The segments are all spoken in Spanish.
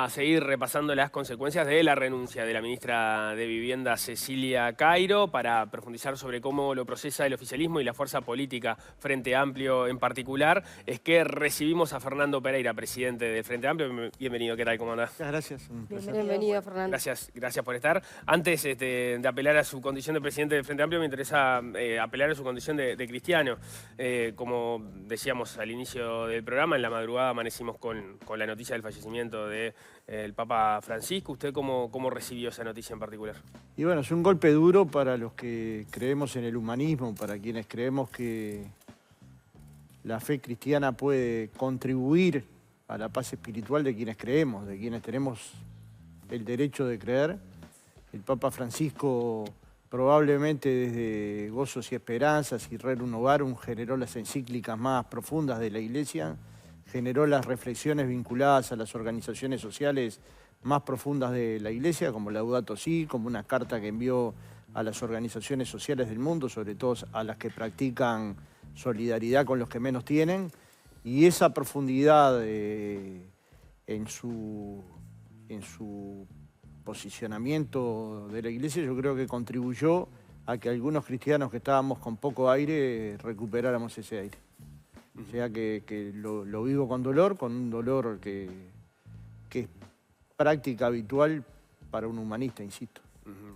A seguir repasando las consecuencias de la renuncia de la ministra de Vivienda Cecilia Cairo para profundizar sobre cómo lo procesa el oficialismo y la fuerza política Frente Amplio en particular. Es que recibimos a Fernando Pereira, presidente del Frente Amplio. Bienvenido, ¿qué tal? ¿Cómo andás? Muchas gracias, un placer. Bienvenido, Fernando. Gracias por estar. Antes de apelar a su condición de presidente del Frente Amplio, me interesa apelar a su condición de cristiano. Como decíamos al inicio del programa, en la madrugada amanecimos con la noticia del fallecimiento del Papa Francisco. ¿Usted cómo recibió esa noticia en particular? Y bueno, es un golpe duro para los que creemos en el humanismo, para quienes creemos que la fe cristiana puede contribuir a la paz espiritual de quienes creemos, de quienes tenemos el derecho de creer. El Papa Francisco probablemente desde Gozos y Esperanzas y Rerum Novarum generó las encíclicas más profundas de la Iglesia, generó las reflexiones vinculadas a las organizaciones sociales más profundas de la Iglesia, como Laudato Si, como una carta que envió a las organizaciones sociales del mundo, sobre todo a las que practican solidaridad con los que menos tienen, y esa profundidad en su posicionamiento de la Iglesia yo creo que contribuyó a que algunos cristianos que estábamos con poco aire recuperáramos ese aire. O sea que lo vivo con un dolor que es práctica habitual para un humanista, insisto.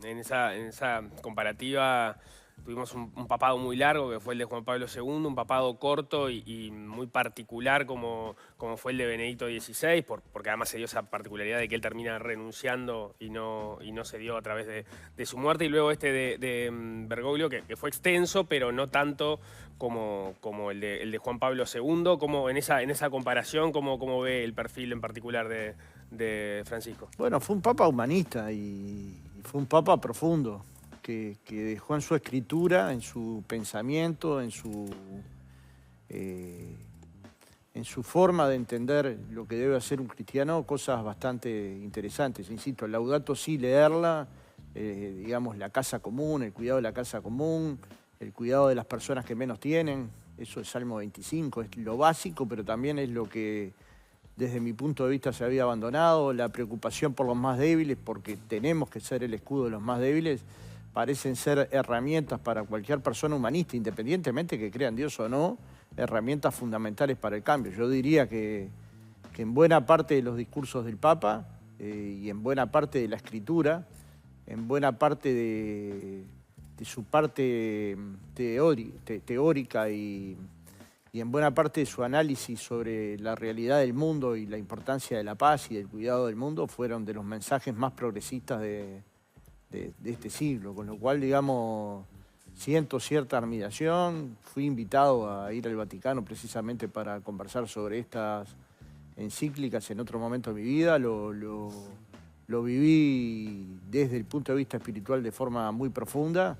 En esa comparativa tuvimos un papado muy largo, que fue el de Juan Pablo II, un papado corto y muy particular como fue el de Benedicto XVI, porque además se dio esa particularidad de que él termina renunciando y no se dio a través de su muerte, y luego este de Bergoglio, que fue extenso, pero no tanto como el de Juan Pablo II. Como en esa comparación, ¿cómo ve el perfil en particular de Francisco? Bueno, fue un papa humanista y fue un papa profundo, que dejó en su escritura, en su pensamiento, en su forma de entender lo que debe hacer un cristiano, cosas bastante interesantes. Insisto, Laudato Si, leerla, digamos, la casa común, el cuidado de la casa común, el cuidado de las personas que menos tienen, eso es Salmo 25, es lo básico, pero también es lo que desde mi punto de vista se había abandonado. La preocupación por los más débiles, porque tenemos que ser el escudo de los más débiles, parecen ser herramientas para cualquier persona humanista, independientemente que crea en Dios o no, herramientas fundamentales para el cambio. Yo diría que en buena parte de los discursos del Papa y en buena parte de la escritura, en buena parte de su parte teórica y en buena parte de su análisis sobre la realidad del mundo y la importancia de la paz y del cuidado del mundo, fueron de los mensajes más progresistas de este siglo, con lo cual, digamos, siento cierta admiración. Fui invitado a ir al Vaticano precisamente para conversar sobre estas encíclicas en otro momento de mi vida. Lo viví desde el punto de vista espiritual de forma muy profunda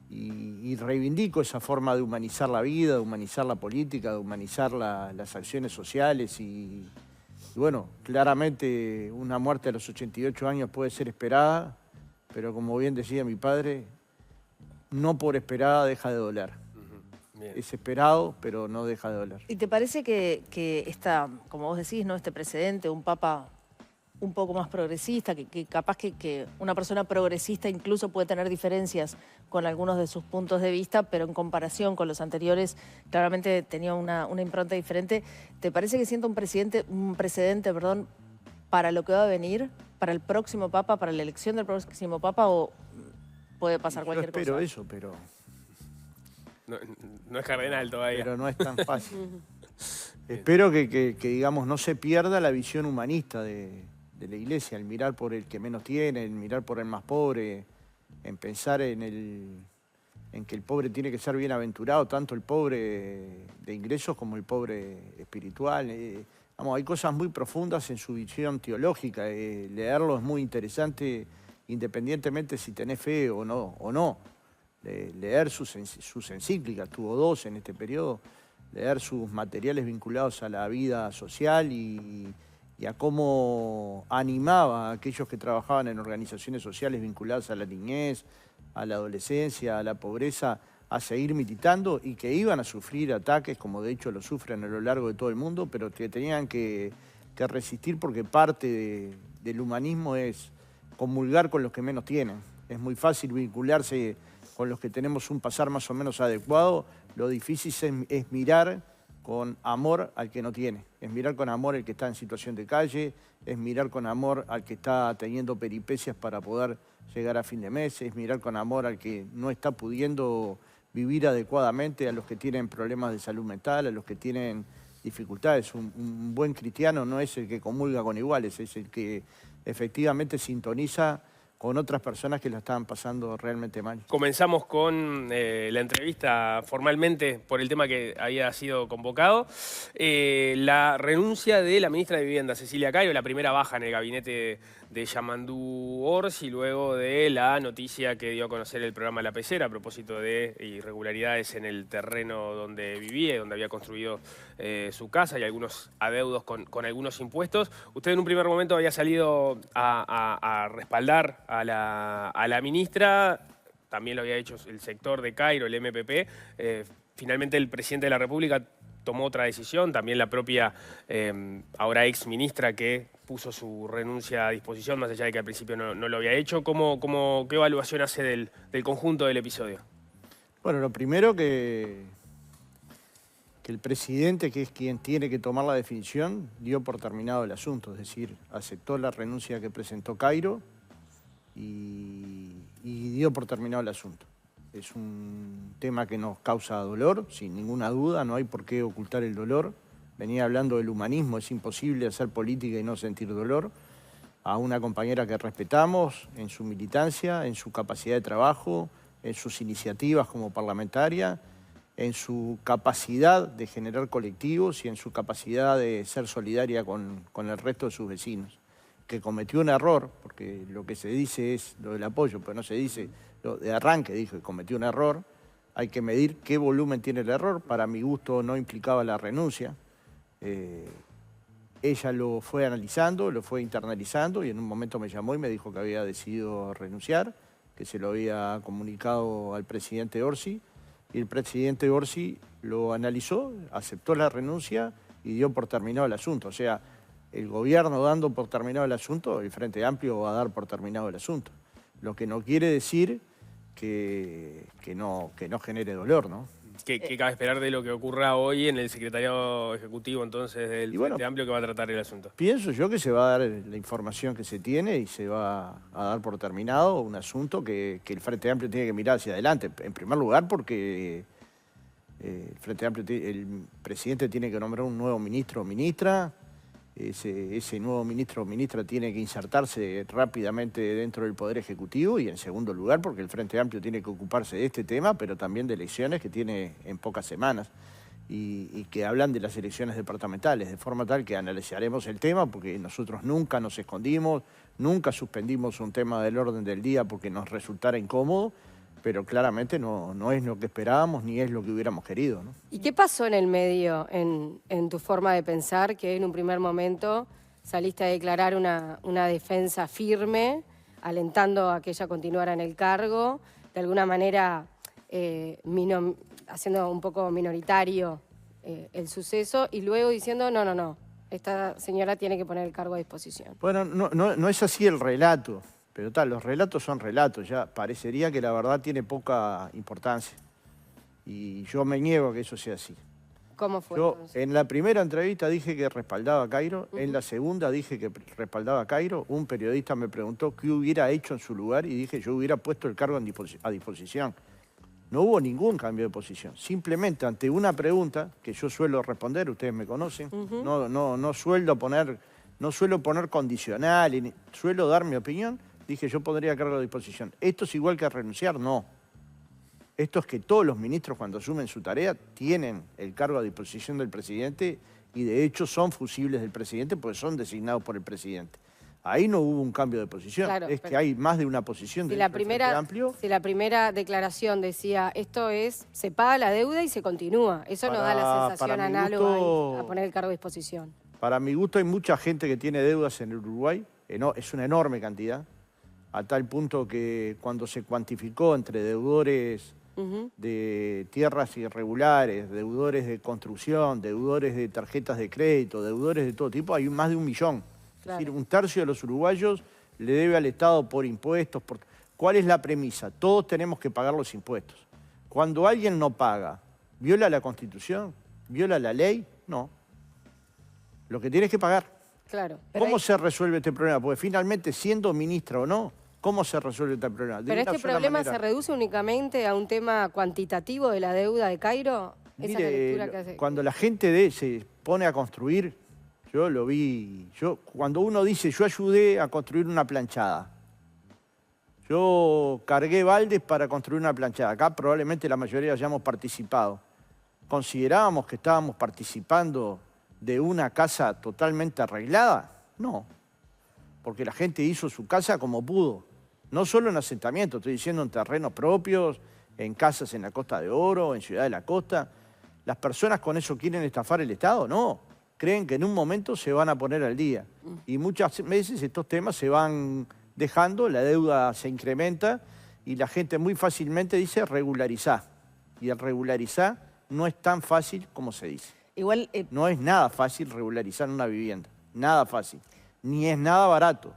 y reivindico esa forma de humanizar la vida, de humanizar la política, de humanizar las acciones sociales y bueno, claramente una muerte a los 88 años puede ser esperada, pero como bien decía mi padre, no por esperada deja de doler. Es esperado, pero no deja de doler. ¿Y te parece que esta, como vos decís, ¿no?, este precedente, un papa un poco más progresista, que capaz que una persona progresista incluso puede tener diferencias con algunos de sus puntos de vista, pero en comparación con los anteriores claramente tenía una impronta diferente? ¿Te parece que sienta un precedente, para lo que va a venir, para el próximo papa, para la elección del próximo papa, o puede pasar cualquier cosa? Yo espero eso, pero No es cardenal todavía. Pero no es tan fácil. Espero que, digamos, no se pierda la visión humanista de la Iglesia, el mirar por el que menos tiene, el mirar por el más pobre, en pensar en que el pobre tiene que ser bienaventurado, tanto el pobre de ingresos como el pobre espiritual. Vamos, hay cosas muy profundas en su visión teológica. Leerlo es muy interesante, independientemente si tenés fe o no. Leer sus encíclicas, tuvo 2 en este periodo, leer sus materiales vinculados a la vida social y a cómo animaba a aquellos que trabajaban en organizaciones sociales vinculadas a la niñez, a la adolescencia, a la pobreza, a seguir militando y que iban a sufrir ataques, como de hecho lo sufren a lo largo de todo el mundo, pero que tenían que que resistir, porque parte del humanismo es comulgar con los que menos tienen. Es muy fácil vincularse con los que tenemos un pasar más o menos adecuado. Lo difícil es mirar con amor al que no tiene. Es mirar con amor al que está en situación de calle, es mirar con amor al que está teniendo peripecias para poder llegar a fin de mes, es mirar con amor al que no está pudiendo vivir adecuadamente, a los que tienen problemas de salud mental, a los que tienen dificultades. Un buen cristiano no es el que comulga con iguales, es el que efectivamente sintoniza con otras personas que la estaban pasando realmente mal. Comenzamos con la entrevista formalmente por el tema que había sido convocado. La renuncia de la ministra de Vivienda, Cecilia Cairo, la primera baja en el gabinete de Yamandú Orsi, luego de la noticia que dio a conocer el programa La Pecera a propósito de irregularidades en el terreno donde vivía, donde había construido su casa y algunos adeudos con algunos impuestos. Usted en un primer momento había salido a respaldar a la ministra, también lo había hecho el sector de Cairo, el MPP. Finalmente el presidente de la República tomó otra decisión, también la propia ahora ex ministra que puso su renuncia a disposición, más allá de que al principio no lo había hecho. ¿Qué evaluación hace del conjunto del episodio? Bueno, lo primero que el presidente, que es quien tiene que tomar la definición, dio por terminado el asunto, es decir, aceptó la renuncia que presentó Cairo y dio por terminado el asunto. Es un tema que nos causa dolor, sin ninguna duda, no hay por qué ocultar el dolor. Venía hablando del humanismo, es imposible hacer política y no sentir dolor. A una compañera que respetamos en su militancia, en su capacidad de trabajo, en sus iniciativas como parlamentaria, en su capacidad de generar colectivos y en su capacidad de ser solidaria con el resto de sus vecinos, que cometió un error, porque lo que se dice es lo del apoyo, pero no se dice, lo de arranque dijo que cometió un error. Hay que medir qué volumen tiene el error. Para mi gusto no implicaba la renuncia. Ella lo fue analizando, lo fue internalizando y en un momento me llamó y me dijo que había decidido renunciar, que se lo había comunicado al presidente Orsi, y el presidente Orsi lo analizó, aceptó la renuncia y dio por terminado el asunto. O sea, el gobierno dando por terminado el asunto, el Frente Amplio va a dar por terminado el asunto. Lo que no quiere decir que no genere dolor, ¿no? ¿Qué cabe esperar de lo que ocurra hoy en el secretariado ejecutivo entonces del Frente Amplio que va a tratar el asunto? Pienso yo que se va a dar la información que se tiene y se va a dar por terminado un asunto que el Frente Amplio tiene que mirar hacia adelante. En primer lugar porque el Frente Amplio, el presidente tiene que nombrar un nuevo ministro o ministra. Ese nuevo ministro o ministra tiene que insertarse rápidamente dentro del Poder Ejecutivo y en segundo lugar porque el Frente Amplio tiene que ocuparse de este tema, pero también de elecciones que tiene en pocas semanas y que hablan de las elecciones departamentales, de forma tal que analizaremos el tema porque nosotros nunca nos escondimos, nunca suspendimos un tema del orden del día porque nos resultara incómodo, pero claramente no es lo que esperábamos ni es lo que hubiéramos querido, ¿no? ¿Y qué pasó en el medio, en tu forma de pensar, que en un primer momento saliste a declarar una defensa firme, alentando a que ella continuara en el cargo, de alguna manera haciendo un poco minoritario el suceso, y luego diciendo, no, esta señora tiene que poner el cargo a disposición? Bueno, no es así el relato. Pero los relatos son relatos, ya parecería que la verdad tiene poca importancia. Y yo me niego a que eso sea así. ¿Cómo fue? Yo entonces? en la primera entrevista dije que respaldaba a Cairo, en la segunda dije que respaldaba a Cairo, un periodista me preguntó qué hubiera hecho en su lugar y dije yo hubiera puesto el cargo a disposición. No hubo ningún cambio de posición, simplemente ante una pregunta que yo suelo responder, ustedes me conocen, no suelo poner condicional, suelo dar mi opinión. Dije, yo pondría cargo a disposición. ¿Esto es igual que renunciar? No. Esto es que todos los ministros cuando asumen su tarea tienen el cargo a disposición del presidente y de hecho son fusibles del presidente porque son designados por el presidente. Ahí no hubo un cambio de posición. Claro, es que hay más de una posición del Frente Amplio. Si la primera declaración decía, se paga la deuda y se continúa, eso no da la sensación análoga a poner el cargo a disposición. Para mi gusto hay mucha gente que tiene deudas en el Uruguay, es una enorme cantidad, a tal punto que cuando se cuantificó entre deudores de tierras irregulares, deudores de construcción, deudores de tarjetas de crédito, deudores de todo tipo, hay más de 1 millón. Claro. Es decir, 1/3 de los uruguayos le debe al Estado por impuestos. ¿Cuál es la premisa? Todos tenemos que pagar los impuestos. Cuando alguien no paga, ¿viola la Constitución? ¿Viola la ley? No. Lo que tienes que pagar. Claro. ¿Cómo se resuelve este problema? Porque finalmente, siendo ministra o no, ¿cómo se resuelve este problema? Pero este problema se reduce únicamente a un tema cuantitativo de la deuda de Cairo. Esa es la lectura que hace. Cuando la gente se pone a construir, yo lo vi, cuando uno dice, yo ayudé a construir una planchada, yo cargué baldes para construir una planchada, acá probablemente la mayoría hayamos participado, ¿considerábamos que estábamos participando de una casa totalmente arreglada? No, porque la gente hizo su casa como pudo. No solo en asentamientos, estoy diciendo en terrenos propios, en casas en la Costa de Oro, en Ciudad de la Costa. ¿Las personas con eso quieren estafar el Estado? No. Creen que en un momento se van a poner al día. Y muchas veces estos temas se van dejando, la deuda se incrementa y la gente muy fácilmente dice regularizar. Y el regularizar no es tan fácil como se dice. Igual, No es nada fácil regularizar una vivienda. Nada fácil. Ni es nada barato.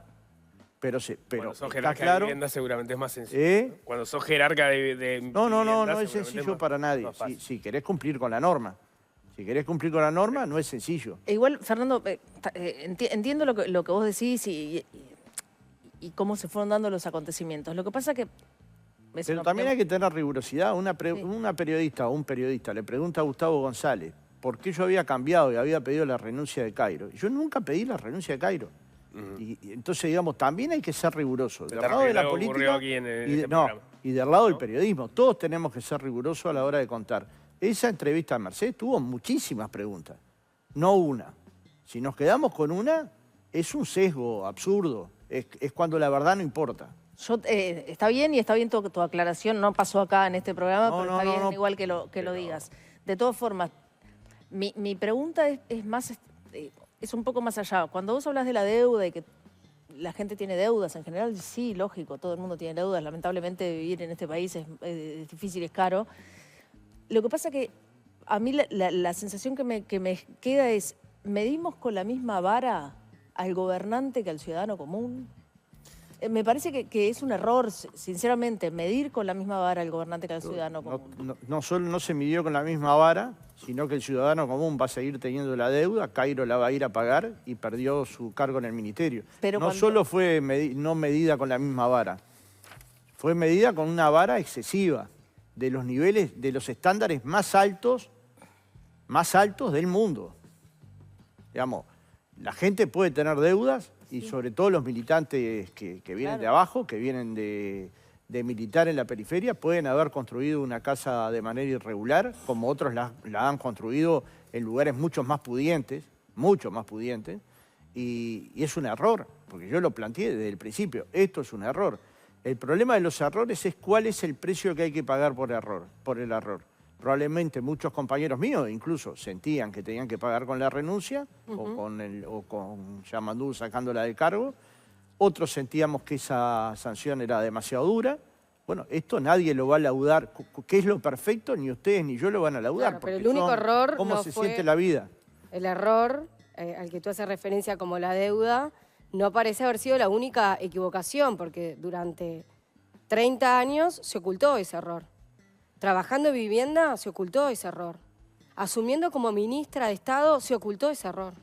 Pero Cuando sos está jerarca claro. de vivienda seguramente es más sencillo. Cuando sos jerarca de No vivienda, es sencillo para nadie. más fácil. Si querés cumplir con la norma. Si querés cumplir con la norma, no es sencillo. igual Fernando, entiendo lo que vos decís y cómo se fueron dando los acontecimientos. Lo que pasa que... Pero también hay que tener rigurosidad. Una periodista o un periodista le pregunta a Gustavo González por qué yo había cambiado y había pedido la renuncia de Cairo. Yo nunca pedí la renuncia de Cairo. Y entonces, digamos, también hay que ser riguroso. Del lado de la política y del lado del periodismo. Todos tenemos que ser rigurosos a la hora de contar. Esa entrevista de Mercedes tuvo muchísimas preguntas, no una. Si nos quedamos con una, es un sesgo absurdo. Es cuando la verdad no importa. Está bien y está bien tu aclaración, no pasó acá en este programa, pero está bien igual que lo digas. De todas formas, mi pregunta es un poco más allá. Cuando vos hablas de la deuda y que la gente tiene deudas en general, sí, lógico, todo el mundo tiene deudas. Lamentablemente vivir en este país es difícil, es caro. Lo que pasa que a mí la sensación que me queda es, ¿medimos con la misma vara al gobernante que al ciudadano común? Me parece que es un error, sinceramente, medir con la misma vara al gobernante que al ciudadano común. No solo no se midió con la misma vara, sino que el ciudadano común va a seguir teniendo la deuda, Cairo la va a ir a pagar y perdió su cargo en el ministerio. Pero solo fue no medida con la misma vara, fue medida con una vara excesiva de los niveles, de los estándares más altos del mundo. Digamos, la gente puede tener deudas y sobre todo los militantes que vienen de abajo, que vienen de militar en la periferia, pueden haber construido una casa de manera irregular, como otros la han construido en lugares mucho más pudientes, y es un error, porque yo lo planteé desde el principio, esto es un error. El problema de los errores es cuál es el precio que hay que pagar por el error. Probablemente muchos compañeros míos incluso sentían que tenían que pagar con la renuncia o con Yamandú sacándola del cargo. Otros sentíamos que esa sanción era demasiado dura. Bueno, esto nadie lo va a laudar. ¿Qué es lo perfecto? Ni ustedes ni yo lo van a laudar. Claro, pero el único error ¿cómo no se fue siente la vida? El error al que tú haces referencia como la deuda no parece haber sido la única equivocación, porque durante 30 años se ocultó ese error. Trabajando en vivienda se ocultó ese error. Asumiendo como ministra de Estado se ocultó ese error.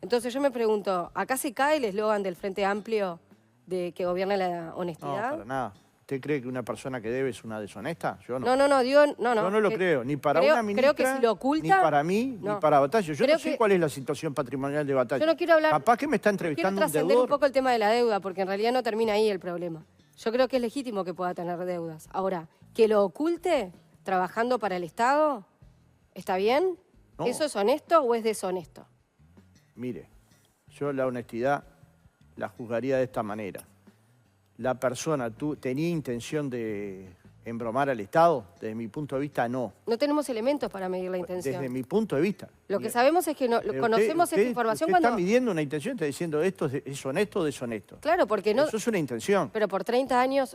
Entonces yo me pregunto, ¿acá se cae el eslogan del Frente Amplio de que gobierna la honestidad? No, para nada. ¿Usted cree que una persona que debe es una deshonesta? Yo no. No. Yo no lo creo, ni para una ministra, creo que si lo oculta, ni para mí, ni para Batalla. Yo no sé cuál es la situación patrimonial de Batalla. Yo no quiero hablar... Capaz que me está entrevistando un deudor. Quiero trascender un poco el tema de la deuda, porque en realidad no termina ahí el problema. Yo creo que es legítimo que pueda tener deudas. Ahora, que lo oculte trabajando para el Estado, ¿está bien? No. ¿Eso es honesto o es deshonesto? Mire, yo la honestidad la juzgaría de esta manera. La persona tenía intención de embromar al Estado? Desde mi punto de vista, no. No tenemos elementos para medir la intención. Desde mi punto de vista. Lo que sabemos es que Pero conocemos esta información usted cuando... está midiendo una intención, está diciendo esto es honesto o deshonesto. Claro, porque no... Eso es una intención. Pero por 30 años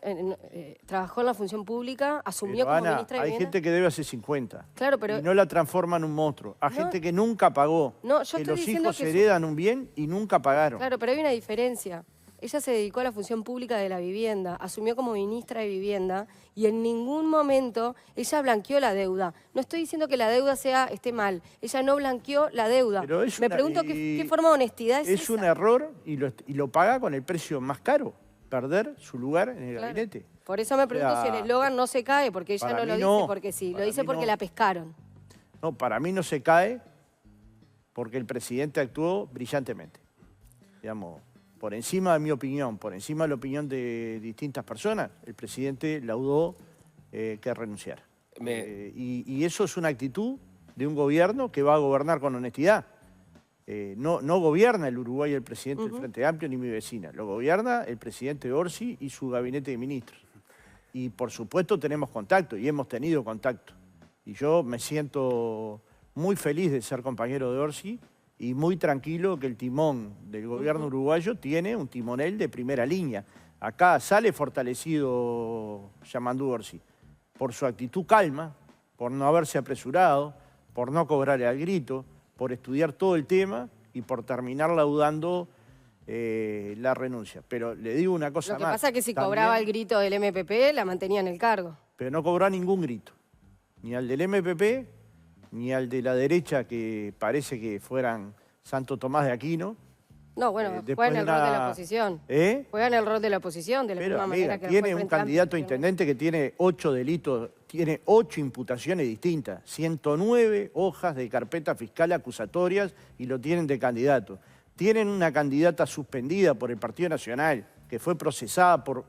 trabajó en la función pública, asumió Pero, como Ana, ministra de hay Vivienda. gente que debe hace 50. Claro, pero... Y no la transforma en un monstruo. A gente que nunca pagó. No, yo que estoy los diciendo hijos que heredan un bien y nunca pagaron. Claro, pero hay una diferencia. Ella se dedicó a la función pública de la vivienda, asumió como ministra de Vivienda y en ningún momento ella blanqueó la deuda. No estoy diciendo que la deuda esté mal, ella no blanqueó la deuda. Pero es Me una- pregunto qué forma de honestidad es Es un esa. error y lo paga con el precio más caro. Perder su lugar en el Claro. gabinete. Por eso me pregunto si el eslogan no se cae, porque ella Para no lo mí dice no. porque sí, lo Para dice mí porque no. la pescaron. No, para mí no se cae porque el presidente actuó brillantemente. Digamos, por encima de mi opinión, por encima de la opinión de distintas personas, el presidente laudó que renunciara. Y eso es una actitud de un gobierno que va a gobernar con honestidad. No gobierna el Uruguay el presidente del Frente Amplio ni mi vecina, lo gobierna el presidente Orsi y su gabinete de ministros. Y por supuesto tenemos contacto y hemos tenido contacto. Y yo me siento muy feliz de ser compañero de Orsi y muy tranquilo que el timón del gobierno uruguayo tiene un timonel de primera línea. Acá sale fortalecido Yamandú Orsi por su actitud calma, por no haberse apresurado, por no cobrarle al grito, por estudiar todo el tema y por terminar laudando la renuncia. Pero le digo una cosa Lo que más. pasa es que si también- cobraba el grito del MPP, la mantenía en el cargo. pero no cobró ningún grito, ni al del MPP, ni al de la derecha, que parece que fueran Santo Tomás de Aquino. No, bueno, después juegan de el rol de la una- oposición. ¿Eh? Juegan el rol de la oposición, de la Pero, misma amiga, manera que tiene fue el un Frente candidato a Amplio. intendente que tiene 8 delitos, tiene 8 imputaciones distintas, 109 hojas de carpeta fiscal acusatorias y lo tienen de candidato. Tienen una candidata suspendida por el Partido Nacional, que fue procesada por,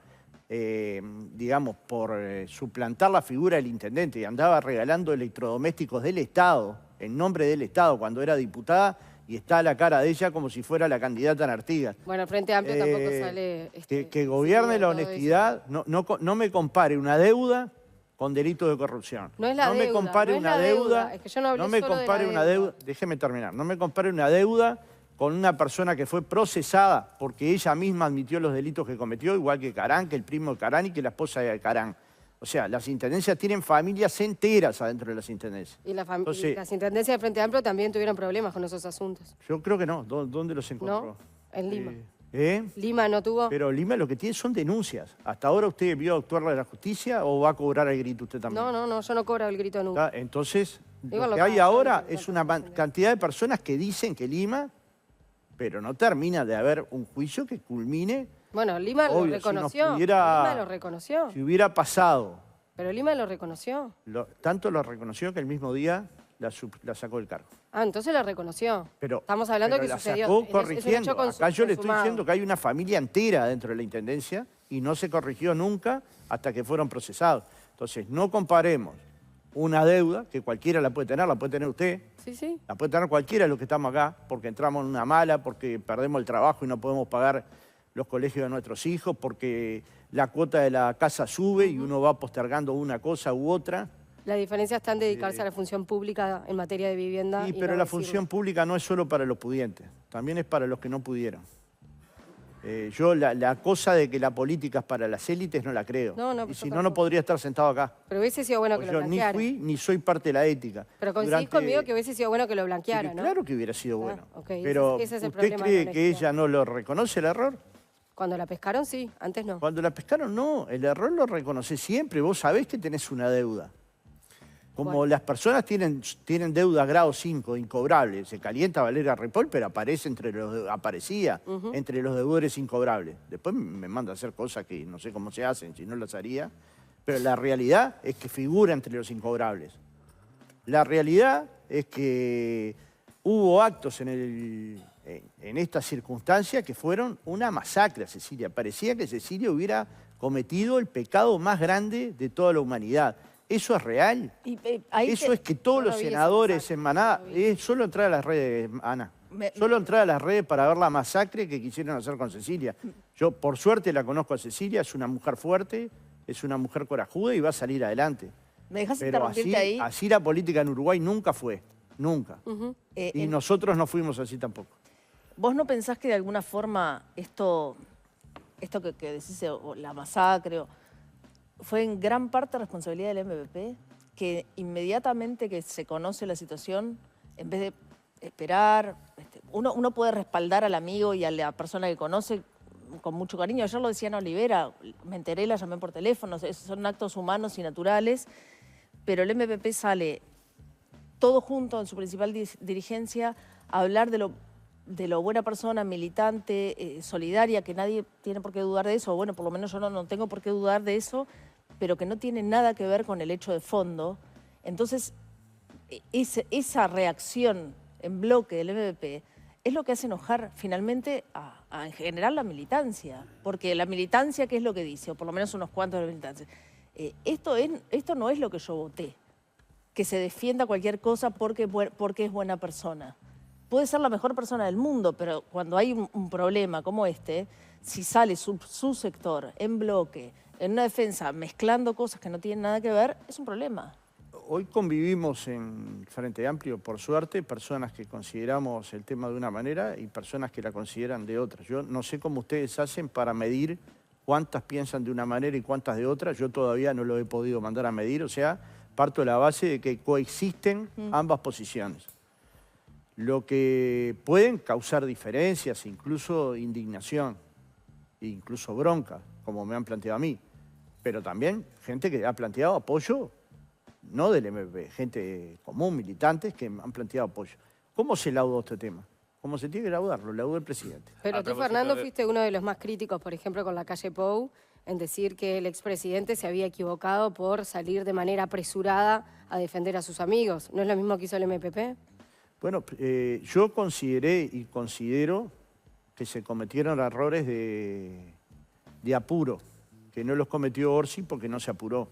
suplantar la figura del intendente y andaba regalando electrodomésticos del Estado, en nombre del Estado, cuando era diputada, y está a la cara de ella como si fuera la candidata en Artigas. Bueno, el Frente Amplio tampoco sale... Que gobierne la todo eso. honestidad, no me compare una deuda con delitos de corrupción. No es la me deuda, compare no es una la deuda, deuda, es que yo no hablé me solo de la compare una deuda. déjeme terminar, no me compare una deuda con una persona que fue procesada porque ella misma admitió los delitos que cometió, igual que Carán, que el primo de Carán y que la esposa de Carán. O sea, las intendencias tienen familias enteras adentro de las intendencias. Y, Entonces, y las intendencias del Frente Amplio también tuvieron problemas con esos asuntos. yo creo que no. ¿Dónde los encontró? ¿No? En Lima. ¿Eh? Lima no tuvo... Pero Lima lo que tiene son denuncias. ¿Hasta ahora usted vio actuar de la justicia o va a cobrar el grito usted también? No, yo no cobro el grito nunca. ¿Está? Entonces, Igual lo lo que hay pagan, ahora no es importa, una no pasa nada. cantidad de personas que dicen que Lima, pero no termina de haber un juicio que culmine. Bueno, Lima Obvio, lo si nos reconoció. pudiera- Lima lo reconoció. Si hubiera pasado, Pero Lima lo reconoció. tanto lo reconoció que el mismo día la sacó del cargo. Ah, entonces lo reconoció. Pero, Estamos hablando pero que la sucedió. sacó es un corrigiendo. hecho Acá yo le estoy consumado. diciendo que hay una familia entera dentro de la Intendencia y no se corrigió nunca hasta que fueron procesados. Entonces, no comparemos una deuda, que cualquiera la puede tener usted, Sí. la puede tener cualquiera de los que estamos acá, porque entramos en una mala, porque perdemos el trabajo y no podemos pagar los colegios de nuestros hijos, porque la cuota de la casa sube y uno va postergando una cosa u otra. La diferencia está en dedicarse a la función pública en materia de vivienda. Sí, y pero no la decirlo. función pública no es solo para los pudientes, también es para los que no pudieron. Yo la cosa de que la política es para las élites no la creo. No, y yo si no, tampoco. no podría estar sentado acá. Pero hubiese sido bueno Porque que lo yo ni blanqueara. fui ni soy parte de la ética. Pero coincidís Durante- conmigo que hubiese sido bueno que lo Sí, blanqueara, que ¿no? claro que hubiera sido bueno. ok, Pero ese es el ¿usted problema de cree la que honestidad. ella no lo reconoce el error? Cuando la pescaron, sí. Antes no. Cuando la pescaron, no. El error lo reconoce siempre. Vos sabés que tenés una deuda. Como Bueno. las personas tienen deuda grado 5, incobrable. Se calienta Valeria Ripoll, pero aparecía entre los deudores incobrables. Después me manda a hacer cosas que no sé cómo se hacen, si no las haría. Pero la realidad es que figura entre los incobrables. La realidad es que hubo actos en esta circunstancia que fueron una masacre a Cecilia. Parecía que Cecilia hubiera cometido el pecado más grande de toda la humanidad. ¿Eso es real? Eso es que todos yo no los vi esa senadores masacre, en Maná... no vi. solo entrar a las redes, Ana. Solo entrar a las redes para ver la masacre que quisieron hacer con Cecilia. Yo, por suerte, la conozco a Cecilia, es una mujer fuerte, es una mujer corajuda y va a salir adelante. ¿Me dejas Pero interrumpirte ahí? así la política en Uruguay nunca fue, nunca. Y nosotros no fuimos así tampoco. ¿Vos no pensás que de alguna forma esto que decís, o la masacre, fue en gran parte responsabilidad del MPP? Que inmediatamente que se conoce la situación, en vez de esperar, uno puede respaldar al amigo y a la persona que conoce con mucho cariño. Ayer lo decía Ana Olivera, me enteré, la llamé por teléfono, son actos humanos y naturales, pero el MPP sale todo junto en su principal dirigencia a hablar de lo buena persona, militante, solidaria, que nadie tiene por qué dudar de eso, bueno, por lo menos yo no tengo por qué dudar de eso, pero que no tiene nada que ver con el hecho de fondo. Entonces, esa reacción en bloque del MPP es lo que hace enojar finalmente en general la militancia, porque la militancia, ¿qué es lo que dice? O por lo menos unos cuantos de la militancia. Esto no es lo que yo voté, que se defienda cualquier cosa porque es buena persona. Puede ser la mejor persona del mundo, pero cuando hay un problema como este, si sale su sector en bloque, en una defensa, mezclando cosas que no tienen nada que ver, es un problema. Hoy convivimos en Frente Amplio, por suerte, personas que consideramos el tema de una manera y personas que la consideran de otra. Yo no sé cómo ustedes hacen para medir cuántas piensan de una manera y cuántas de otra. Yo todavía no lo he podido mandar a medir, o sea, parto de la base de que coexisten ambas posiciones. Lo que pueden causar diferencias, incluso indignación, incluso bronca, como me han planteado a mí, pero también gente que ha planteado apoyo, no del MPP, gente común, militantes que han planteado apoyo. ¿Cómo se laudó este tema? ¿Cómo se tiene que laudar? Lo laudó el presidente. Pero tú, Fernando, fuiste uno de los más críticos, por ejemplo, con la calle Pou, en decir que el expresidente se había equivocado por salir de manera apresurada a defender a sus amigos. ¿No es lo mismo que hizo el MPP? Bueno, yo consideré y considero que se cometieron errores de apuro, que no los cometió Orsi porque no se apuró.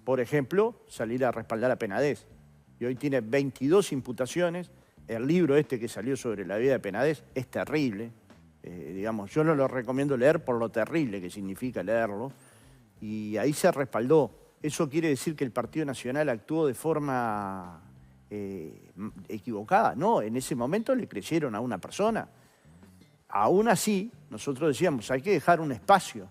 Por ejemplo, salir a respaldar a Penades. Y hoy tiene 22 imputaciones. El libro este que salió sobre la vida de Penades es terrible. Digamos, yo no lo recomiendo leer por lo terrible que significa leerlo. Y ahí se respaldó. Eso quiere decir que el Partido Nacional actuó de forma equivocada. No, en ese momento le creyeron a una persona. Aún así, nosotros decíamos, hay que dejar un espacio.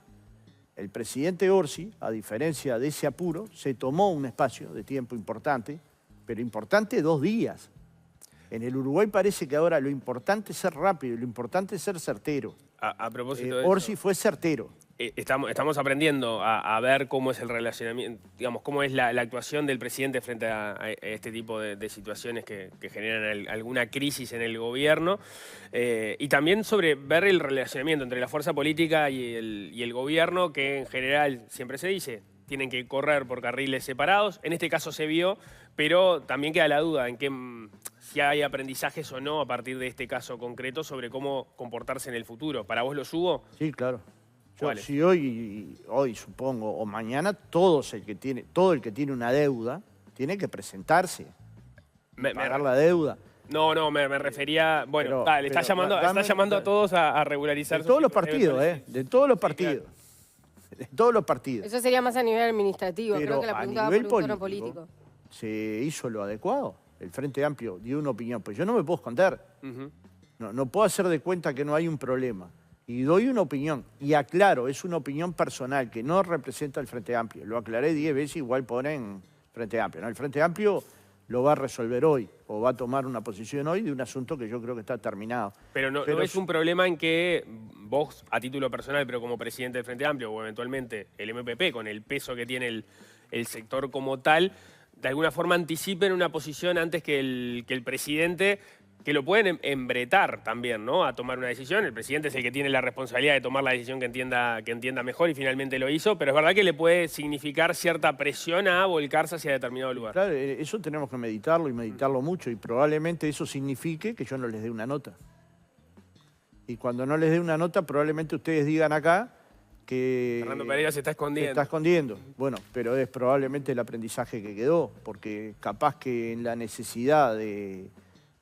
El presidente Orsi, a diferencia de ese apuro, se tomó un espacio de tiempo importante, pero importante 2 días. En el Uruguay parece que ahora lo importante es ser rápido, lo importante es ser certero. A propósito de Orsi eso, fue certero. estamos aprendiendo a ver cómo es el relacionamiento, digamos, cómo es la actuación del presidente frente a este tipo de situaciones que generan alguna crisis en el gobierno. Y también sobre ver el relacionamiento entre la fuerza política y el gobierno, que en general siempre se dice, tienen que correr por carriles separados. En este caso se vio, pero también queda la duda en si hay aprendizajes o no a partir de este caso concreto sobre cómo comportarse en el futuro. ¿Para vos los hubo? Sí, claro. ¿Cuáles? Si hoy supongo, o mañana, todo el que tiene una deuda tiene que presentarse, pagar la deuda. No, me refería... Bueno, dale, está llamando a todos a regularizar... De todos los partidos, de todos los partidos. De todos los partidos. Eso sería más a nivel administrativo, Pero creo que la pregunta va por un tono político. Se hizo lo adecuado. El Frente Amplio dio una opinión. Pues yo no me puedo esconder. No puedo hacer de cuenta que no hay un problema. Y doy una opinión. Y aclaro, es una opinión personal que no representa el Frente Amplio. Lo aclaré 10 veces, igual ponen Frente Amplio. ¿No? El Frente Amplio lo va a resolver hoy o va a tomar una posición hoy de un asunto que yo creo que está terminado. Pero no es un problema en que vos, a título personal, pero como presidente del Frente Amplio o eventualmente el MPP, con el peso que tiene el sector como tal, de alguna forma anticipen una posición antes que el presidente, que lo pueden embretar también, ¿no? A tomar una decisión. El presidente es el que tiene la responsabilidad de tomar la decisión que entienda mejor y finalmente lo hizo, pero es verdad que le puede significar cierta presión a volcarse hacia determinado lugar. Claro, eso tenemos que meditarlo y meditarlo mucho y probablemente eso signifique que yo no les dé una nota. Y cuando no les dé una nota, probablemente ustedes digan acá que... Fernando Pereira se está escondiendo. Se está escondiendo. Bueno, pero es probablemente el aprendizaje que quedó, porque capaz que en la necesidad de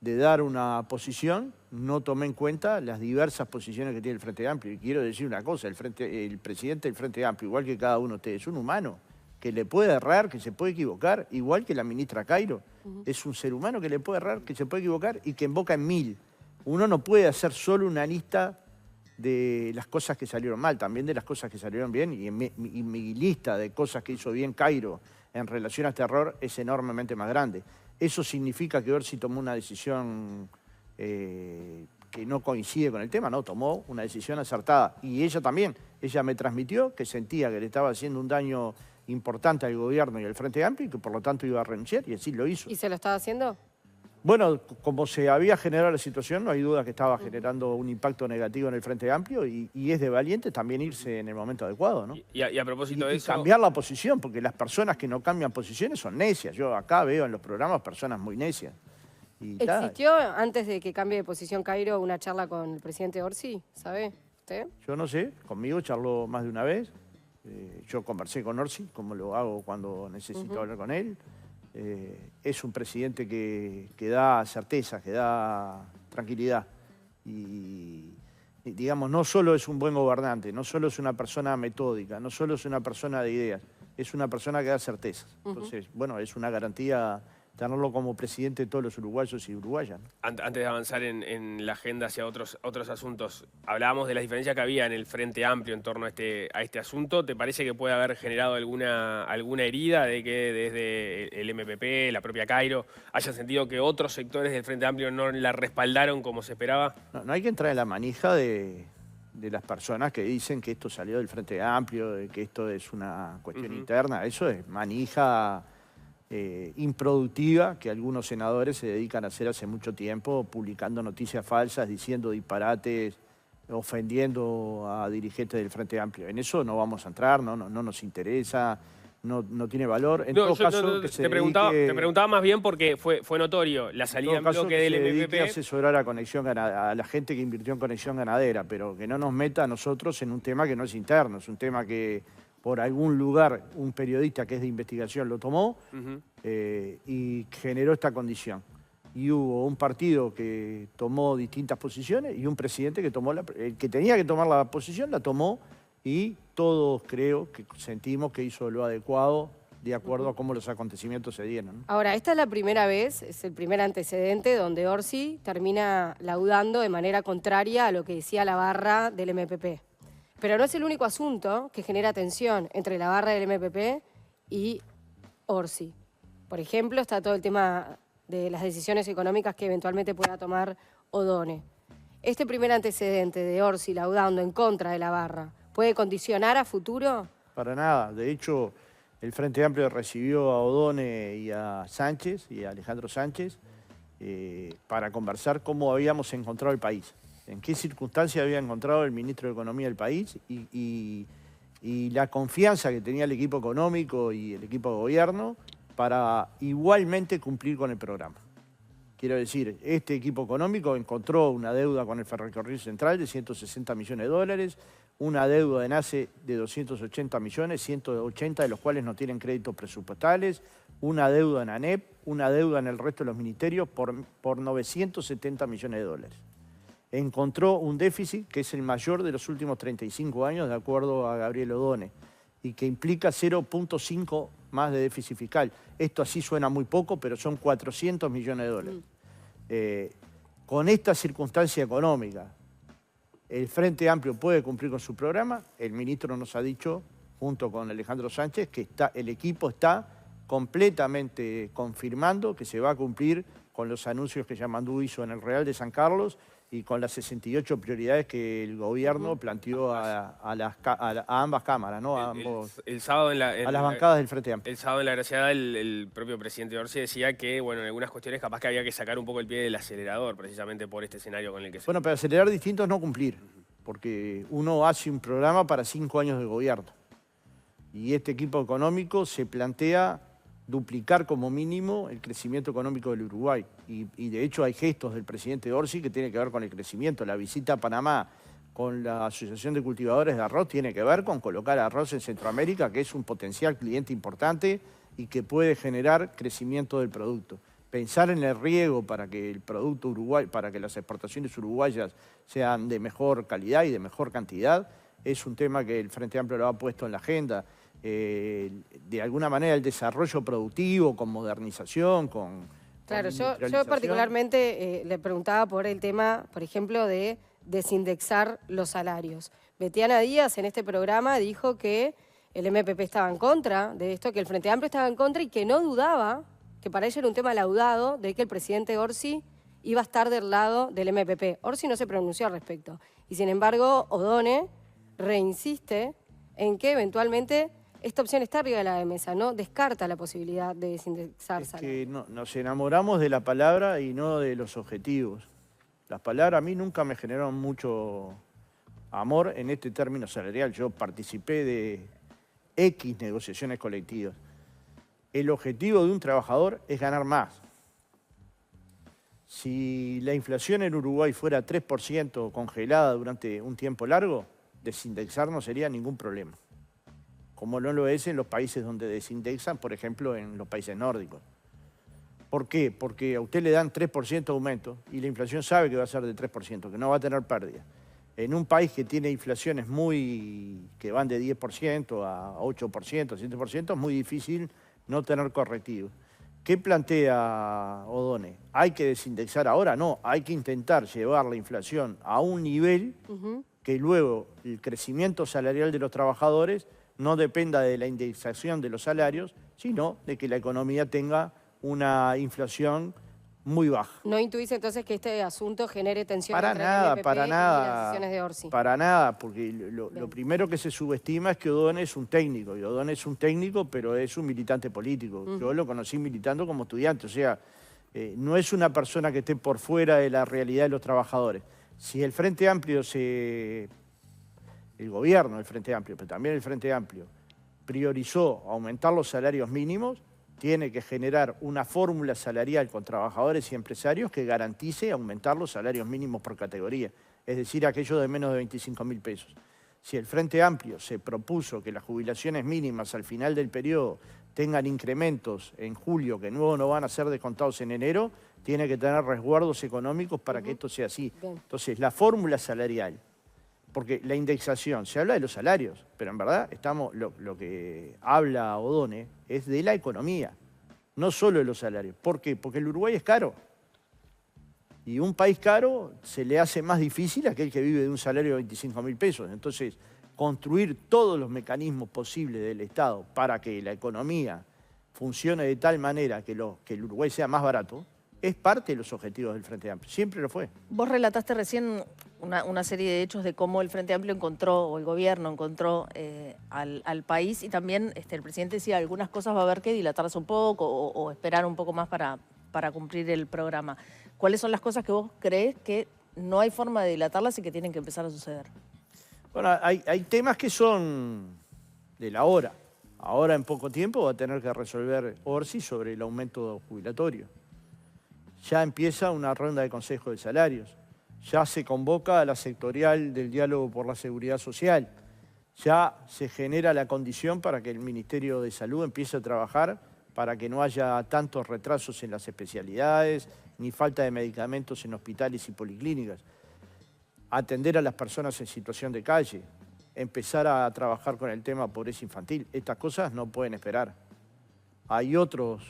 de dar una posición, no tomé en cuenta las diversas posiciones que tiene el Frente Amplio. Y quiero decir una cosa, el presidente del Frente Amplio, igual que cada uno de ustedes, es un humano que le puede errar, que se puede equivocar, igual que la ministra Cairo. Es un ser humano que le puede errar, que se puede equivocar y que invoca en 1000. Uno no puede hacer solo una lista de las cosas que salieron mal, también de las cosas que salieron bien, y mi lista de cosas que hizo bien Cairo en relación a este error es enormemente más grande. Eso significa que Orsi tomó una decisión que no coincide con el tema, no, tomó una decisión acertada. Y ella también, ella me transmitió que sentía que le estaba haciendo un daño importante al gobierno y al Frente Amplio y que por lo tanto iba a renunciar, y así lo hizo. ¿Y se lo estaba haciendo? Bueno, como se había generado la situación, no hay duda que estaba generando un impacto negativo en el Frente Amplio y es de valiente también irse en el momento adecuado, ¿no? Y a propósito de eso... cambiar la posición, porque las personas que no cambian posiciones son necias. Yo acá veo en los programas personas muy necias. ¿Existió antes de que cambie de posición Cairo una charla con el presidente Orsi? ¿Sabe usted? Yo no sé, conmigo charló más de una vez. Yo conversé con Orsi, como lo hago cuando necesito hablar con él. Es un presidente que da certeza, que da tranquilidad. Y, digamos, no solo es un buen gobernante, no solo es una persona metódica, no solo es una persona de ideas, es una persona que da certezas. Entonces, bueno, es una garantía tenerlo como presidente de todos los uruguayos y uruguayas, ¿no? Antes de avanzar en la agenda hacia otros asuntos, hablábamos de la diferencia que había en el Frente Amplio en torno a este asunto. ¿Te parece que puede haber generado alguna herida de que desde el MPP, la propia Cairo, hayan sentido que otros sectores del Frente Amplio no la respaldaron como se esperaba? No hay que entrar en la manija de las personas que dicen que esto salió del Frente Amplio, de que esto es una cuestión interna. Eso es manija improductiva que algunos senadores se dedican a hacer hace mucho tiempo, publicando noticias falsas, diciendo disparates, ofendiendo a dirigentes del Frente Amplio. En eso no vamos a entrar, no nos interesa, no tiene valor. En todo caso, que se te preguntaba más bien porque fue notorio la salida en bloque del MPP. Que asesorar a la gente que invirtió en Conexión Ganadera, pero que no nos meta a nosotros en un tema que no es interno, es un tema que por algún lugar un periodista que es de investigación lo tomó y generó esta condición. Y hubo un partido que tomó distintas posiciones y un presidente que tomó el que tenía que tomar la posición, la tomó, y todos creo que sentimos que hizo lo adecuado de acuerdo a cómo los acontecimientos se dieron, ¿no? Ahora, esta es la primera vez, es el primer antecedente donde Orsi termina laudando de manera contraria a lo que decía la barra del MPP. Pero no es el único asunto que genera tensión entre la barra del MPP y Orsi. Por ejemplo, está todo el tema de las decisiones económicas que eventualmente pueda tomar O'Donnell. Este primer antecedente de Orsi laudando en contra de la barra, ¿puede condicionar a futuro? Para nada. De hecho, el Frente Amplio recibió a O'Donnell y a Sánchez, y a Alejandro Sánchez, para conversar cómo habíamos encontrado el país. En qué circunstancias había encontrado el ministro de Economía del país y la confianza que tenía el equipo económico y el equipo de gobierno para igualmente cumplir con el programa. Quiero decir, este equipo económico encontró una deuda con el Ferrocarril Central de 160 millones de dólares, una deuda de NACE de 280 millones, 180 de los cuales no tienen créditos presupuestales, una deuda en ANEP, una deuda en el resto de los ministerios por 970 millones de dólares. Encontró un déficit que es el mayor de los últimos 35 años, de acuerdo a Gabriel O'Donnell, y que implica 0,5 más de déficit fiscal. Esto así suena muy poco, pero son 400 millones de dólares. Con esta circunstancia económica, el Frente Amplio puede cumplir con su programa. El ministro nos ha dicho, junto con Alejandro Sánchez, que el equipo está completamente confirmando que se va a cumplir con los anuncios que Yamandú hizo en el Real de San Carlos y con las 68 prioridades que el gobierno planteó a ambas cámaras, ¿no? A las bancadas del Frente Amplio. El sábado en la Graciada el propio presidente Orsi decía que, bueno, en algunas cuestiones capaz que había que sacar un poco el pie del acelerador, precisamente por este escenario con el que se... Bueno, pero acelerar distinto es no cumplir, porque uno hace un programa para 5 años de gobierno. Y este equipo económico se plantea duplicar como mínimo el crecimiento económico del Uruguay. Y de hecho hay gestos del presidente Orsi que tienen que ver con el crecimiento. La visita a Panamá con la Asociación de Cultivadores de Arroz tiene que ver con colocar arroz en Centroamérica, que es un potencial cliente importante y que puede generar crecimiento del producto. pensar en el riego para que el producto uruguayo, para que las exportaciones uruguayas sean de mejor calidad y de mejor cantidad, es un tema que el Frente Amplio lo ha puesto en la agenda. De alguna manera el desarrollo productivo, con modernización, con Claro, yo industrialización. particularmente le preguntaba por el tema, por ejemplo, de desindexar los salarios. Betiana Díaz en este programa dijo que el MPP estaba en contra de esto, que el Frente Amplio estaba en contra y que no dudaba, que para ella era un tema laudado, de que el presidente Orsi iba a estar del lado del MPP. Orsi no se pronunció al respecto. Y sin embargo, O'Donnell reinsiste en que eventualmente esta opción está arriba de la mesa, no descarta la posibilidad de desindexar salarios. Es que nos enamoramos de la palabra y no de los objetivos. Las palabras a mí nunca me generaron mucho amor en este término salarial. Yo participé de X negociaciones colectivas. El objetivo de un trabajador es ganar más. Si la inflación en Uruguay fuera 3% congelada durante un tiempo largo, desindexar no sería ningún problema. Como no lo es en los países donde desindexan, por ejemplo, en los países nórdicos. ¿Por qué? Porque a usted le dan 3% de aumento y la inflación sabe que va a ser de 3%, que no va a tener pérdida. En un país que tiene inflaciones que van de 10% a 8%, 7%, es muy difícil no tener correctivos. ¿Qué plantea O'Donnell? ¿Hay que desindexar ahora? No, hay que intentar llevar la inflación a un nivel que luego el crecimiento salarial de los trabajadores no dependa de la indexación de los salarios, sino de que la economía tenga una inflación muy baja. ¿No intuís entonces que este asunto genere tensión Para entre nada, el MPP para y nada. las decisiones de Orsi? Para nada, porque lo primero que se subestima es que O'Donnell es un técnico, y O'Donnell es un técnico, pero es un militante político. Yo lo conocí militando como estudiante, o sea, no es una persona que esté por fuera de la realidad de los trabajadores. Si el Frente Amplio el gobierno del Frente Amplio, pero también el Frente Amplio, priorizó aumentar los salarios mínimos, tiene que generar una fórmula salarial con trabajadores y empresarios que garantice aumentar los salarios mínimos por categoría, es decir, aquellos de menos de 25.000 pesos. Si el Frente Amplio se propuso que las jubilaciones mínimas al final del periodo tengan incrementos en julio que luego no van a ser descontados en enero, tiene que tener resguardos económicos para que esto sea así. Entonces, la fórmula salarial, porque la indexación, se habla de los salarios, pero en verdad lo que habla O'Donnell es de la economía, no solo de los salarios. ¿Por qué? Porque el Uruguay es caro. Y un país caro se le hace más difícil a aquel que vive de un salario de 25.000 pesos. Entonces, construir todos los mecanismos posibles del Estado para que la economía funcione de tal manera que el Uruguay sea más barato, es parte de los objetivos del Frente Amplio. Siempre lo fue. Vos relataste recién una serie de hechos de cómo el Frente Amplio encontró, o el gobierno encontró al país, y también el presidente decía algunas cosas va a haber que dilatarse un poco o esperar un poco más para cumplir el programa. ¿Cuáles son las cosas que vos creés que no hay forma de dilatarlas y que tienen que empezar a suceder? Bueno, hay temas que son de la hora. Ahora en poco tiempo va a tener que resolver Orsi sobre el aumento jubilatorio. Ya empieza una ronda de consejo de salarios. Ya se convoca a la sectorial del diálogo por la seguridad social. Ya se genera la condición para que el Ministerio de Salud empiece a trabajar para que no haya tantos retrasos en las especialidades, ni falta de medicamentos en hospitales y policlínicas. Atender a las personas en situación de calle, empezar a trabajar con el tema pobreza infantil. Estas cosas no pueden esperar. Hay otros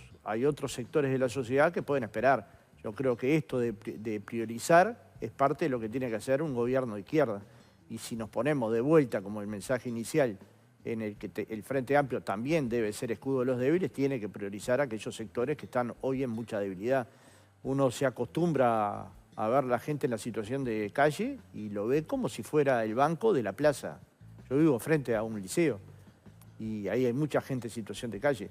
sectores de la sociedad que pueden esperar. Yo creo que esto de priorizar es parte de lo que tiene que hacer un gobierno de izquierda. Y si nos ponemos de vuelta, como el mensaje inicial, en el que el Frente Amplio también debe ser escudo de los débiles, tiene que priorizar a aquellos sectores que están hoy en mucha debilidad. Uno se acostumbra a ver a la gente en la situación de calle y lo ve como si fuera el banco de la plaza. Yo vivo frente a un liceo y ahí hay mucha gente en situación de calle.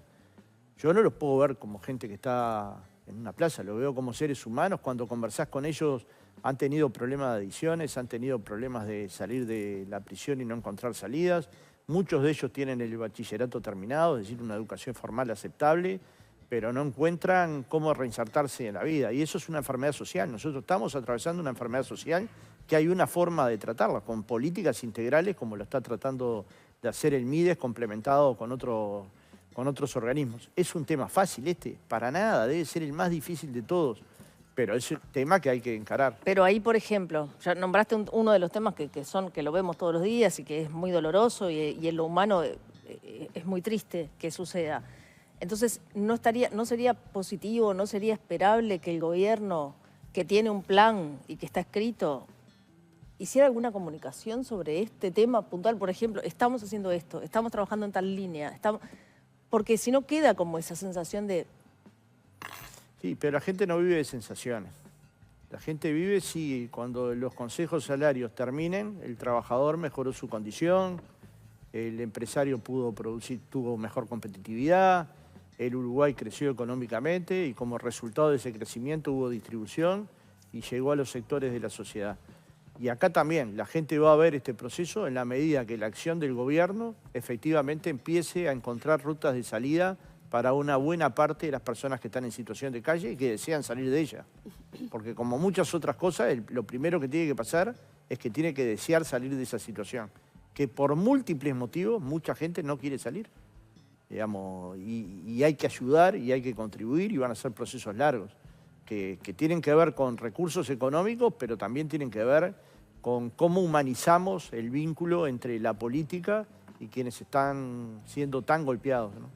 Yo no los puedo ver como gente que está en una plaza, lo veo como seres humanos. Cuando conversás con ellos, han tenido problemas de adicciones, han tenido problemas de salir de la prisión y no encontrar salidas. Muchos de ellos tienen el bachillerato terminado, es decir, una educación formal aceptable, pero no encuentran cómo reinsertarse en la vida. Y eso es una enfermedad social. Nosotros estamos atravesando una enfermedad social que hay una forma de tratarla, con políticas integrales, como lo está tratando de hacer el MIDES, complementado con con otros organismos. ¿Es un tema fácil este? Para nada, debe ser el más difícil de todos, pero es un tema que hay que encarar. Pero ahí, por ejemplo, ya nombraste uno de los temas que lo vemos todos los días y que es muy doloroso y en lo humano es muy triste que suceda. Entonces, ¿no sería positivo, no sería esperable que el gobierno, que tiene un plan y que está escrito, hiciera alguna comunicación sobre este tema puntual? Por ejemplo, estamos haciendo esto, estamos trabajando en tal línea, porque si no queda como esa sensación de... Sí, pero la gente no vive de sensaciones. La gente vive si cuando los consejos salarios terminen, el trabajador mejoró su condición, el empresario pudo producir, tuvo mejor competitividad, el Uruguay creció económicamente y como resultado de ese crecimiento hubo distribución y llegó a los sectores de la sociedad. Y acá también la gente va a ver este proceso en la medida que la acción del gobierno efectivamente empiece a encontrar rutas de salida para una buena parte de las personas que están en situación de calle y que desean salir de ella. Porque como muchas otras cosas, lo primero que tiene que pasar es que tiene que desear salir de esa situación. Que por múltiples motivos mucha gente no quiere salir. Digamos, y hay que ayudar y hay que contribuir y van a ser procesos largos que tienen que ver con recursos económicos, pero también tienen que ver con cómo humanizamos el vínculo entre la política y quienes están siendo tan golpeados, ¿no?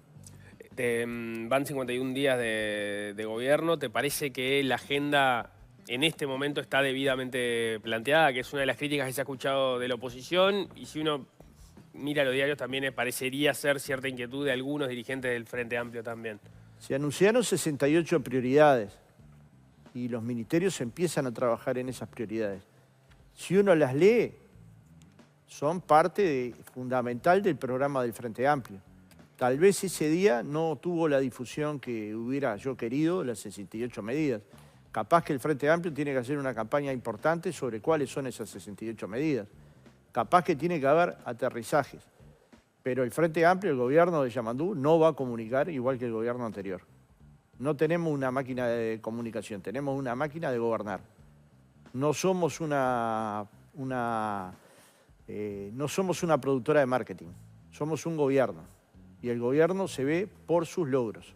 Van 51 días de gobierno. ¿Te parece que la agenda en este momento está debidamente planteada? Que es una de las críticas que se ha escuchado de la oposición. Y si uno mira los diarios también parecería ser cierta inquietud de algunos dirigentes del Frente Amplio también. Se anunciaron 68 prioridades y los ministerios empiezan a trabajar en esas prioridades. Si uno las lee, son parte fundamental del programa del Frente Amplio. Tal vez ese día no tuvo la difusión que hubiera yo querido, las 68 medidas. Capaz que el Frente Amplio tiene que hacer una campaña importante sobre cuáles son esas 68 medidas. Capaz que tiene que haber aterrizajes. Pero el Frente Amplio, el gobierno de Yamandú, no va a comunicar igual que el gobierno anterior. No tenemos una máquina de comunicación, tenemos una máquina de gobernar. No somos una productora de marketing, somos un gobierno. Y el gobierno se ve por sus logros.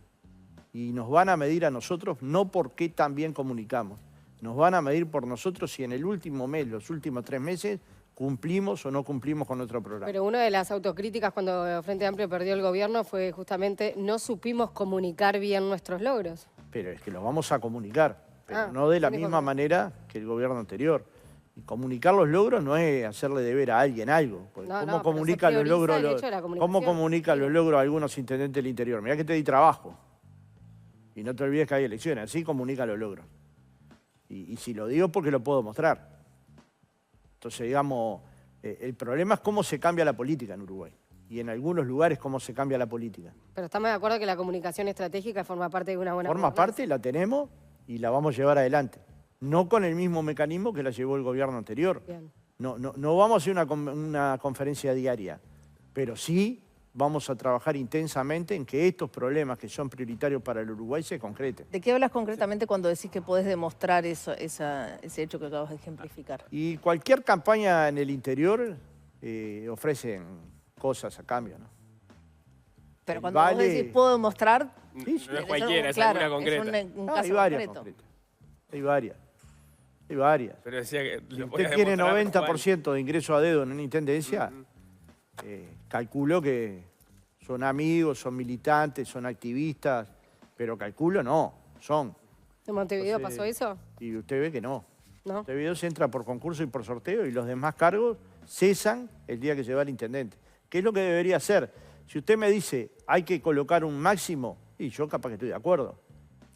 Y nos van a medir a nosotros no por qué tan bien comunicamos. Nos van a medir por nosotros si en el último mes, los últimos 3 meses, cumplimos o no cumplimos con nuestro programa. Pero una de las autocríticas cuando el Frente Amplio perdió el gobierno fue justamente no supimos comunicar bien nuestros logros. Pero es que los vamos a comunicar, pero no de la misma manera que el gobierno anterior. Y comunicar los logros no es hacerle deber a alguien algo. ¿Cómo comunica los logros? ¿Cómo comunica los logros a algunos intendentes del interior? Mirá que te di trabajo. Y no te olvides que hay elecciones. Así comunica los logros. Y si lo digo porque lo puedo mostrar. Entonces, digamos, el problema es cómo se cambia la política en Uruguay. Y en algunos lugares cómo se cambia la política. Pero estamos de acuerdo que la comunicación estratégica forma parte de una buena... Forma parte, la tenemos y la vamos a llevar adelante. No con el mismo mecanismo que la llevó el gobierno anterior. No vamos a hacer una conferencia diaria, pero sí vamos a trabajar intensamente en que estos problemas que son prioritarios para el Uruguay se concreten. ¿De qué hablas concretamente cuando decís que podés demostrar ese hecho que acabas de ejemplificar? Y cualquier campaña en el interior ofrecen cosas a cambio, ¿no? Pero cuando vos decís puedo demostrar... Sí, no es cualquiera, es alguna concreta. Es un caso hay varias concreto. Concretas. Hay varias. Pero decía que si usted tiene 90% de ingreso a dedo en una intendencia, calculo que son amigos, son militantes, son activistas, pero calculo no, son. ¿En Montevideo pasó eso? Y usted ve que no. ¿No? Montevideo se entra por concurso y por sorteo y los demás cargos cesan el día que se va el intendente. ¿Qué es lo que debería hacer? Si usted me dice hay que colocar un máximo, y yo capaz que estoy de acuerdo.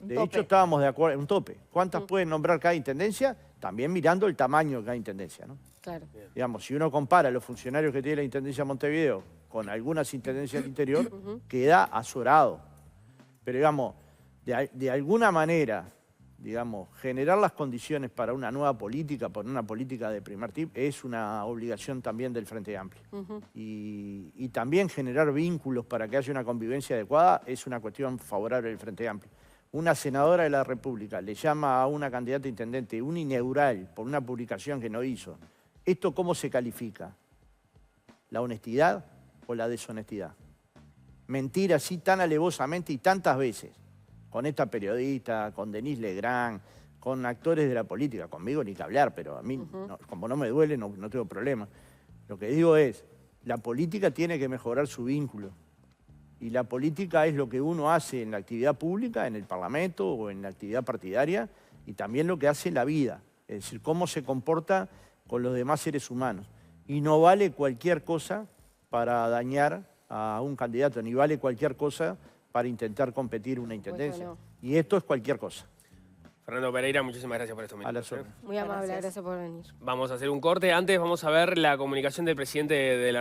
De hecho, estábamos de acuerdo, un tope. ¿Cuántas pueden nombrar cada intendencia? También mirando el tamaño de cada intendencia, ¿no? Claro. Digamos, si uno compara los funcionarios que tiene la Intendencia de Montevideo con algunas intendencias del interior, queda azorado. Pero, digamos, de alguna manera, digamos, generar las condiciones para una nueva política, para una política de primer tipo, es una obligación también del Frente Amplio. Y también generar vínculos para que haya una convivencia adecuada es una cuestión favorable del Frente Amplio. Una senadora de la República le llama a una candidata a intendente un ineural por una publicación que no hizo. ¿Esto cómo se califica? ¿La honestidad o la deshonestidad? mentir así tan alevosamente y tantas veces, con esta periodista, con Denise Legrand, con actores de la política, conmigo ni que hablar, pero a mí, como no me duele, no tengo problema. Lo que digo es, la política tiene que mejorar su vínculo. Y la política es lo que uno hace en la actividad pública, en el Parlamento o en la actividad partidaria, y también lo que hace en la vida. Es decir, cómo se comporta con los demás seres humanos. Y no vale cualquier cosa para dañar a un candidato, ni vale cualquier cosa para intentar competir una intendencia. No. Y esto es cualquier cosa. Fernando Pereira, muchísimas gracias por estos A las minutos. órdenes. Muy amable, gracias por venir. Vamos a hacer un corte. Antes vamos a ver la comunicación del presidente de la